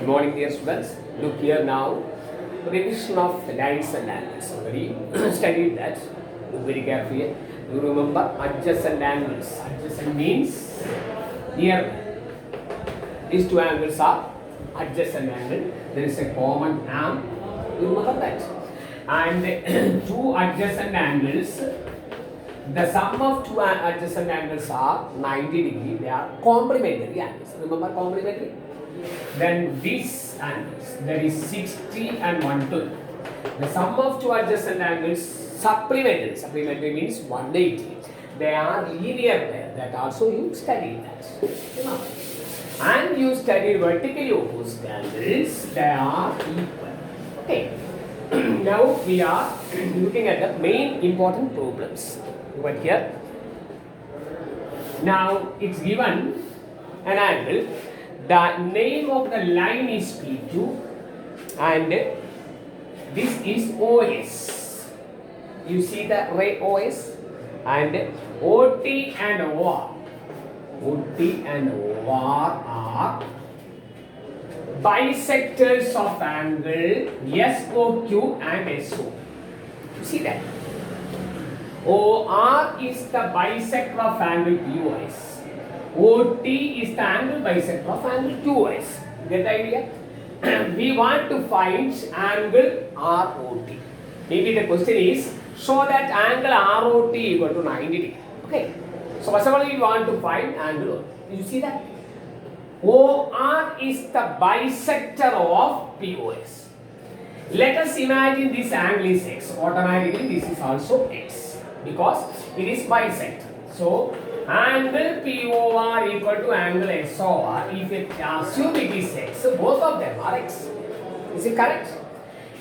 Good morning, dear students. Look here now. Revision of lines and angles. Already studied that. Look very carefully. You remember adjacent angles. Adjacent means near. These two angles are adjacent angle. There is a common arm. You remember that. And two adjacent angles. The sum of two adjacent angles are 90 degree. They are complementary angles. Remember complementary? Then these angles, that is 60 and 120. The sum of two adjacent angles supplementary. Supplementary means 180. They are linear pair. That also you study that. Remember. And you study vertically opposite angles. They are equal. Okay. Now we are looking at the main important problems. But here, now it's given an angle. The name of the line is P2 and this is OS. You see the ray OS and OT and OR. OT and OR are bisectors of angle SOQ and SO. You see that? OR is the bisector of angle POS. OT is the angle bisector of angle QS. Get the idea? We want to find angle ROT. Maybe the question is, show that angle ROT equal to 90 degree. Okay. So first of all, we want to find angle. You see that? OR is the bisector of POS. Let us imagine this angle is X. Automatically this is also X because it is bisector. So angle POR equal to angle SOR. If it assume it is X, both of them are X. Is it correct?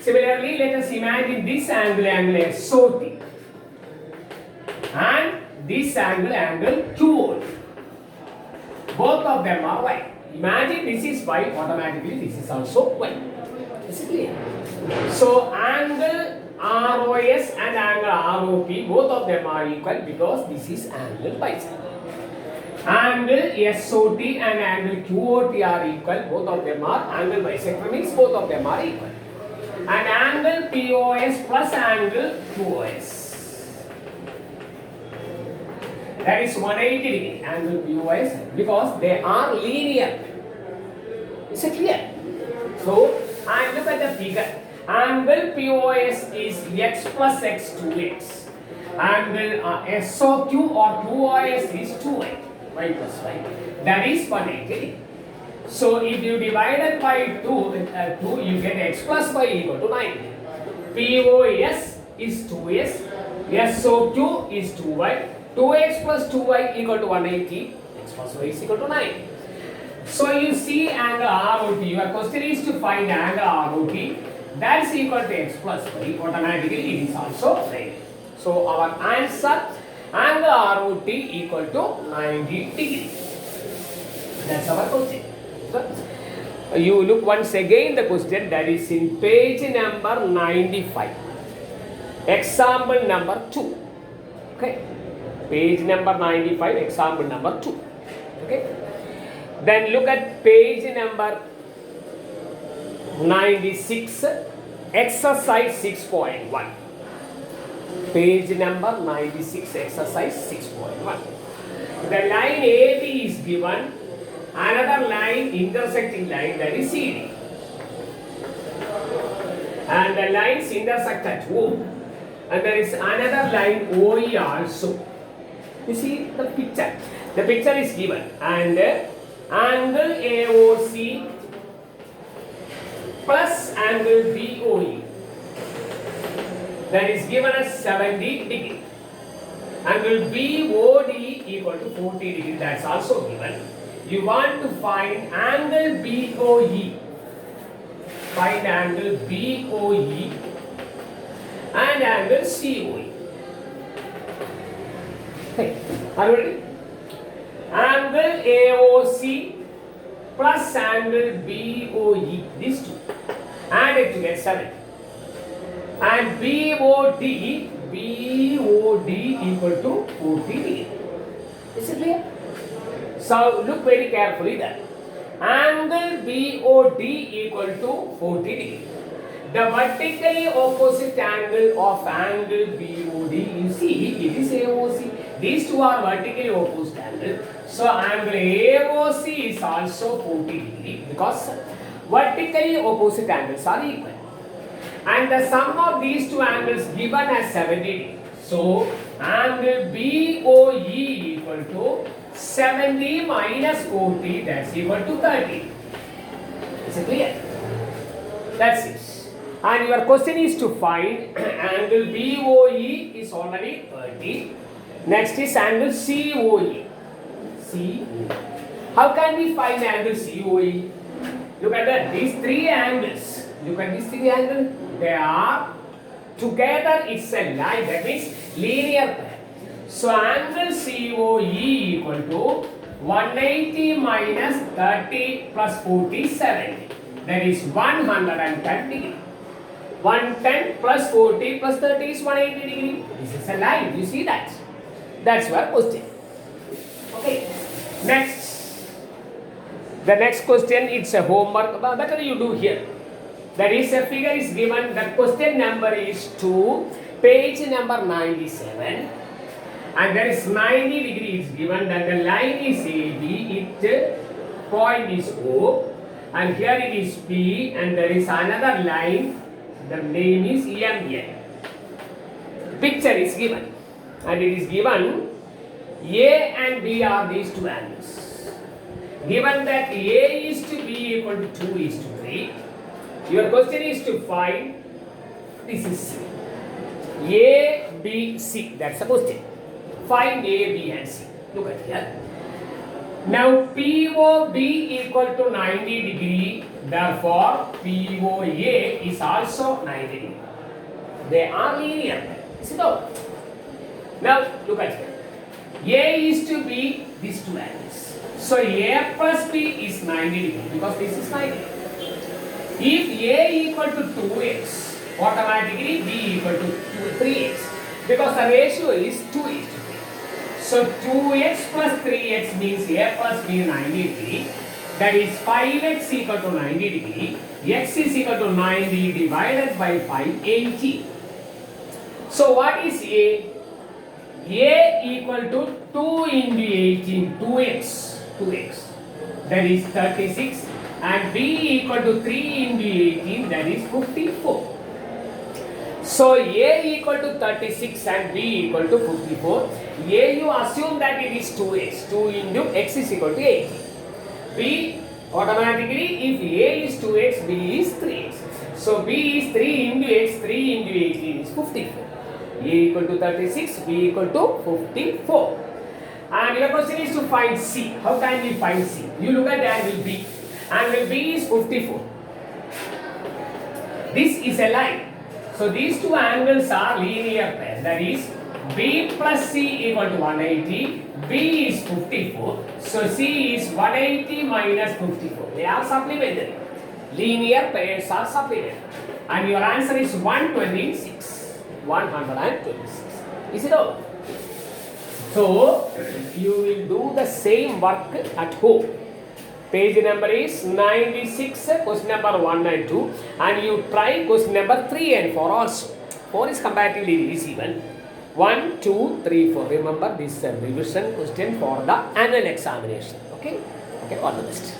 Similarly, let us imagine this angle SOT and this angle QOT. Both of them are Y. Imagine this is Y, automatically this is also Y. Is it clear? So angle ROS and angle ROP, both of them are equal because this is angle bisector. Angle SOT and angle QOT are equal, both of them are angle bisector means both of them are equal. And angle POS plus angle QOS, that is 180 degree angle POS because they are linear. Is it clear? So, and look at the figure. Angle POS is X plus X 2X. Angle SOQ or QOS is 2Y. Y plus Y. That is 180 degree. So if you divide it by 2, you get X plus Y equal to 90. POS is 2S. SOQ is 2Y. 2X plus 2Y equal to 180. X plus Y is equal to 90. So you see angle ROT. Your question is to find angle ROT. That is equal to X plus Y. Automatically it is also right. So our answer, angle ROT equal to 90 degree. That's our question. So, you look once again the question, that is in page number 95. Example number 2. Okay. Page number 95, example number 2. Okay. Then look at page number 96, exercise 6.1. Page number 96, exercise 6.1. The line AB is given, another line, intersecting line, that is CD. And the lines intersect at O. And there is another line OE also. You see the picture. The picture is given. And angle AOC plus angle BOE, that is given as 70 degree. Angle BOD equal to 40 degree, that's also given. You want to find angle BOE. Find angle BOE and angle COE. Okay, are you ready? Angle AOC plus angle BOE, these two added together 7. And BOD equal to 40 degree. Is it clear? So look very carefully there. angle BOD equal to 40 degree. The vertically opposite angle of angle BOD, you see, it is AOC. These two are vertically opposite angle. So angle AOC is also 40 degree because vertically opposite angles are equal. And the sum of these two angles given as 70 degree. So angle BOE equal to 70 minus 40, that's equal to 30. Is it clear? That's it. And your question is to find angle BOE is already 30. Next is angle COE. How can we find angle COE? Look at that. These three angles. Look at these three angles. They are together. It's a line. That means linear pair. So angle COE equal to 180 minus 30 plus 40, 70. That is 110 degree. 110 plus 40 plus 30 is 180 degree. This is a line. You see that? That's your question. Okay. Next. The next question, it's a homework. Better you do here. That is a figure is given. The question number is 2, page number 97. And there is 90 degrees given. That the line is AB. Its point is O. And here it is P. And there is another line. The name is MN. Picture is given. And it is given A and B are these two angles. Given that A is to B equal to 2 is to 3, your question is to find, this is C. A, B, C. That's the question. Find A, B and C. Look at here. Now POB equal to 90 degree. Therefore, POA is also 90 degree. They are linear. Is it all? Now look at here. A is to B, these two angles. So A plus B is 90 degree because this is 90. If A equal to 2x, automatically B equal to 3x because the ratio is 2 is to 3. So 2x plus 3x means A plus B 90 degree. That is 5x equal to 90 degree. X is equal to 90 divided by 5, 80. So what is A? A equal to 2 into 18, 2x. That is 36. And B equal to 3 into 18, that is 54. So A equal to 36 and B equal to 54. A, you assume that it is 2x. 2 into x is equal to 80. B, automatically if A is 2x, B is 3x. So B is 3 into x, 3 into 18 is 54. A equal to 36, B equal to 54. And your question is to find C. How can we find C? You look at angle B. Angle B is 54. This is a line. So these two angles are linear pair. That is B plus C equal to 180. B is 54. So C is 180 minus 54. They are supplementary. Linear pairs are supplementary. And your answer is 126. 126. Is it all? So you will do the same work at home. Page number is 96, question number 1 and 2, and you try question number 3 and 4 also. 4 is comparatively easy one. 1, 2, 3, 4. Remember this revision question for the annual examination. Okay? Okay, all the best.